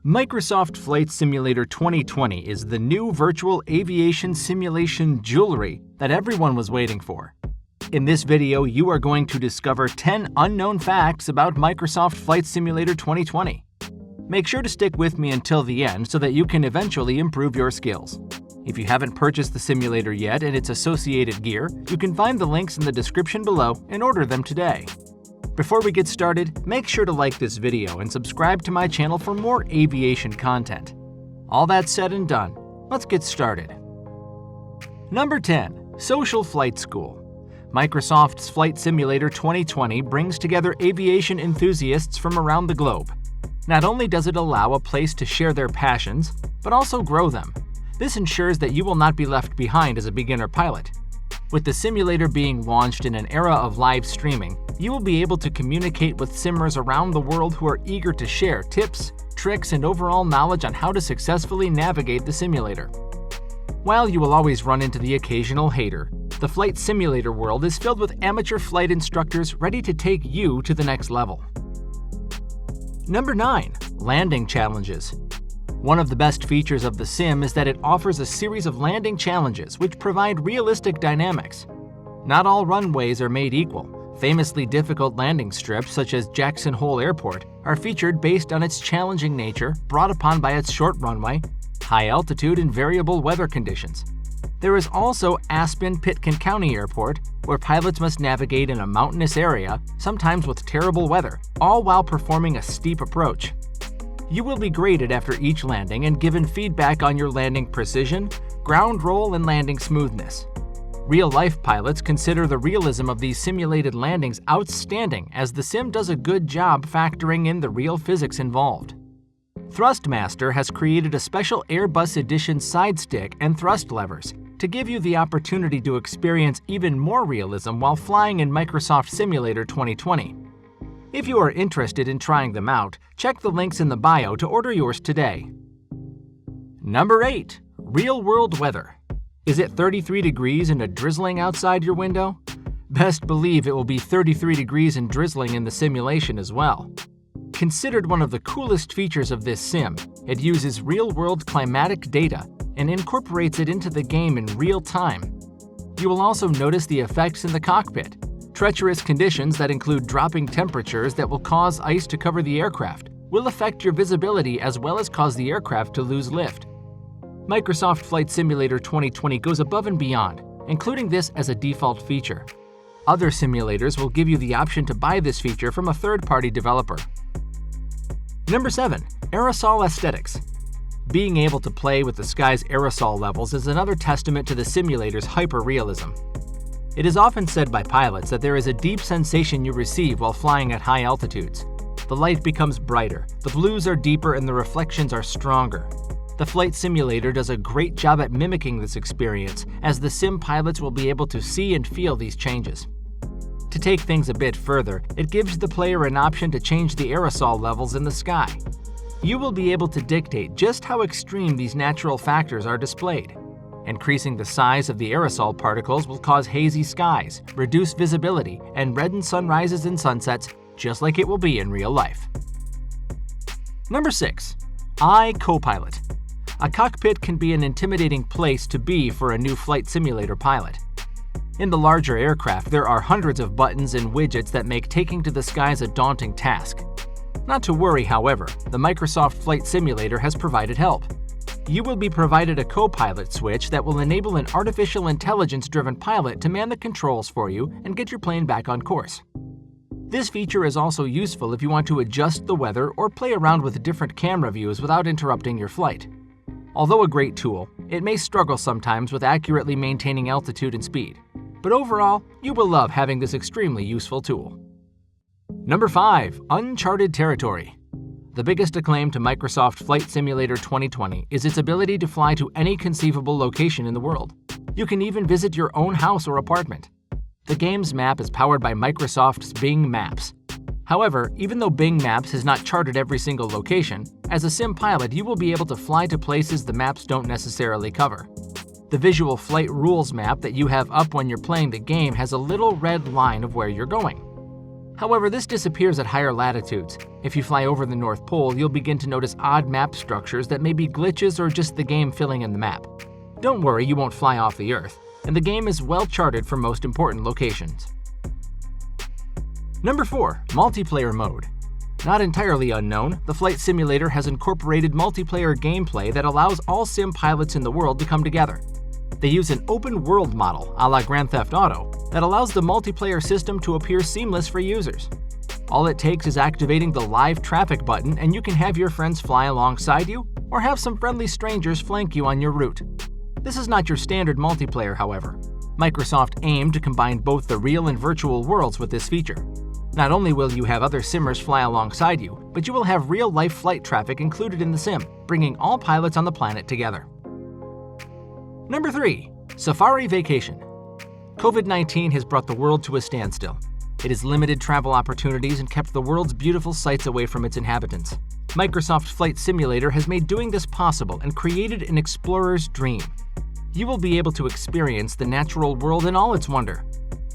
Microsoft Flight Simulator 2020 is the new virtual aviation simulation jewelry that everyone was waiting for. In this video, you are going to discover 10 unknown facts about Microsoft Flight Simulator 2020. Make sure to stick with me until the end so that you can eventually improve your skills. If you haven't purchased the simulator yet and its associated gear, you can find the links in the description below and order them today. Before we get started, make sure to like this video and subscribe to my channel for more aviation content. All that said and done, let's get started. Number 10. Social Flight School. Microsoft's Flight Simulator 2020 brings together aviation enthusiasts from around the globe. Not only does it allow a place to share their passions, but also grow them. This ensures that you will not be left behind as a beginner pilot. With the simulator being launched in an era of live streaming, you will be able to communicate with simmers around the world who are eager to share tips, tricks, and overall knowledge on how to successfully navigate the simulator. While you will always run into the occasional hater, the flight simulator world is filled with amateur flight instructors ready to take you to the next level. Number 9. Landing Challenges. One of the best features of the sim is that it offers a series of landing challenges which provide realistic dynamics. Not all runways are made equal. Famously difficult landing strips such as Jackson Hole Airport are featured based on its challenging nature brought upon by its short runway, high altitude, and variable weather conditions. There is also Aspen-Pitkin County Airport, where pilots must navigate in a mountainous area, sometimes with terrible weather, all while performing a steep approach. You will be graded after each landing and given feedback on your landing precision, ground roll, and landing smoothness. Real-life pilots consider the realism of these simulated landings outstanding, as the sim does a good job factoring in the real physics involved. Thrustmaster has created a special Airbus Edition side stick and thrust levers to give you the opportunity to experience even more realism while flying in Microsoft Simulator 2020. If you are interested in trying them out, check the links in the bio to order yours today. Number 8. Real-world weather. Is it 33 degrees and drizzling outside your window? Best believe it will be 33 degrees and drizzling in the simulation as well. Considered one of the coolest features of this sim, it uses real-world climatic data and incorporates it into the game in real time. You will also notice the effects in the cockpit. Treacherous conditions that include dropping temperatures that will cause ice to cover the aircraft will affect your visibility as well as cause the aircraft to lose lift. Microsoft Flight Simulator 2020 goes above and beyond, including this as a default feature. Other simulators will give you the option to buy this feature from a third-party developer. Number 7. Aerosol Aesthetics. Being able to play with the sky's aerosol levels is another testament to the simulator's hyper-realism. It is often said by pilots that there is a deep sensation you receive while flying at high altitudes. The light becomes brighter, the blues are deeper, and the reflections are stronger. The flight simulator does a great job at mimicking this experience, as the sim pilots will be able to see and feel these changes. To take things a bit further, it gives the player an option to change the aerosol levels in the sky. You will be able to dictate just how extreme these natural factors are displayed. Increasing the size of the aerosol particles will cause hazy skies, reduce visibility, and redden sunrises and sunsets, just like it will be in real life. Number 6. Copilot. A cockpit can be an intimidating place to be for a new flight simulator pilot. In the larger aircraft, there are hundreds of buttons and widgets that make taking to the skies a daunting task. Not to worry, however, the Microsoft Flight Simulator has provided help. You will be provided a Copilot switch that will enable an artificial intelligence-driven pilot to man the controls for you and get your plane back on course. This feature is also useful if you want to adjust the weather or play around with different camera views without interrupting your flight. Although a great tool, it may struggle sometimes with accurately maintaining altitude and speed. But overall, you will love having this extremely useful tool. Number 5. Uncharted Territory. The biggest acclaim to Microsoft Flight Simulator 2020 is its ability to fly to any conceivable location in the world. You can even visit your own house or apartment. The game's map is powered by Microsoft's Bing Maps. However, even though Bing Maps has not charted every single location, as a sim pilot you will be able to fly to places the maps don't necessarily cover. The visual flight rules map that you have up when you're playing the game has a little red line of where you're going. However, this disappears at higher latitudes. If you fly over the North Pole, you'll begin to notice odd map structures that may be glitches or just the game filling in the map. Don't worry, you won't fly off the Earth, and the game is well charted for most important locations. Number 4. Multiplayer mode. Not entirely unknown, the flight simulator has incorporated multiplayer gameplay that allows all sim pilots in the world to come together. They use an open world model, a la Grand Theft Auto, that allows the multiplayer system to appear seamless for users. All it takes is activating the live traffic button and you can have your friends fly alongside you or have some friendly strangers flank you on your route. This is not your standard multiplayer, however. Microsoft aimed to combine both the real and virtual worlds with this feature. Not only will you have other simmers fly alongside you, but you will have real-life flight traffic included in the sim, bringing all pilots on the planet together. Number 3. Safari Vacation. COVID-19 has brought the world to a standstill. It has limited travel opportunities and kept the world's beautiful sights away from its inhabitants. Microsoft Flight Simulator has made doing this possible and created an explorer's dream. You will be able to experience the natural world in all its wonder.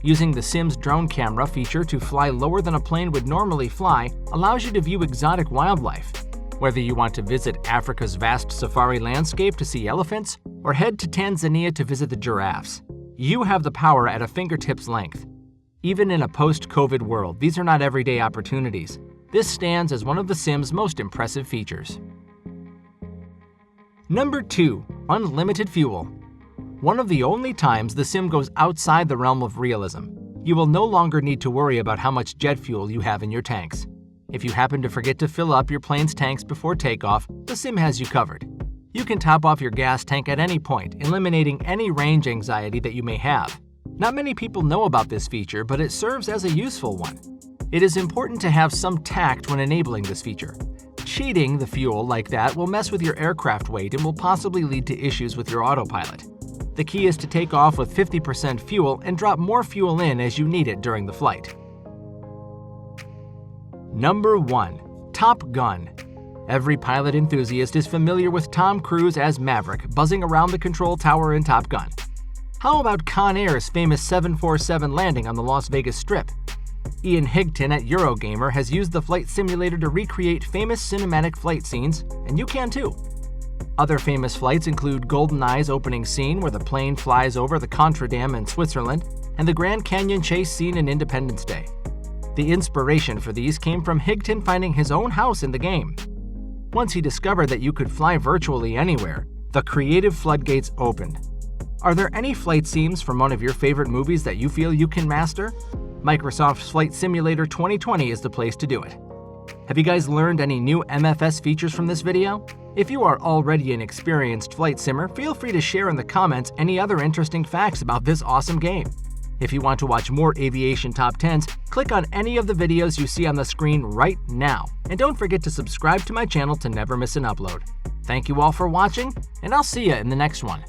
Using the Sim's drone camera feature to fly lower than a plane would normally fly allows you to view exotic wildlife. Whether you want to visit Africa's vast safari landscape to see elephants or head to Tanzania to visit the giraffes, you have the power at a fingertip's length. Even in a post-COVID world, these are not everyday opportunities. This stands as one of the Sim's most impressive features. Number 2. Unlimited fuel. One of the only times the Sim goes outside the realm of realism. You will no longer need to worry about how much jet fuel you have in your tanks. If you happen to forget to fill up your plane's tanks before takeoff, the Sim has you covered. You can top off your gas tank at any point, eliminating any range anxiety that you may have. Not many people know about this feature, but it serves as a useful one. It is important to have some tact when enabling this feature. Cheating the fuel like that will mess with your aircraft weight and will possibly lead to issues with your autopilot. The key is to take off with 50% fuel and drop more fuel in as you need it during the flight. Number 1. Top Gun. Every pilot enthusiast is familiar with Tom Cruise as Maverick buzzing around the control tower in Top Gun. How about Con Air's famous 747 landing on the Las Vegas Strip? Ian Higton at Eurogamer has used the flight simulator to recreate famous cinematic flight scenes, and you can too. Other famous flights include GoldenEye's opening scene where the plane flies over the Contra Dam in Switzerland and the Grand Canyon chase scene in Independence Day. The inspiration for these came from Higton finding his own house in the game. Once he discovered that you could fly virtually anywhere, the creative floodgates opened. Are there any flight scenes from one of your favorite movies that you feel you can master? Microsoft's Flight Simulator 2020 is the place to do it. Have you guys learned any new MFS features from this video? If you are already an experienced flight simmer, feel free to share in the comments any other interesting facts about this awesome game. If you want to watch more aviation top 10s, click on any of the videos you see on the screen right now. And don't forget to subscribe to my channel to never miss an upload. Thank you all for watching, and I'll see you in the next one.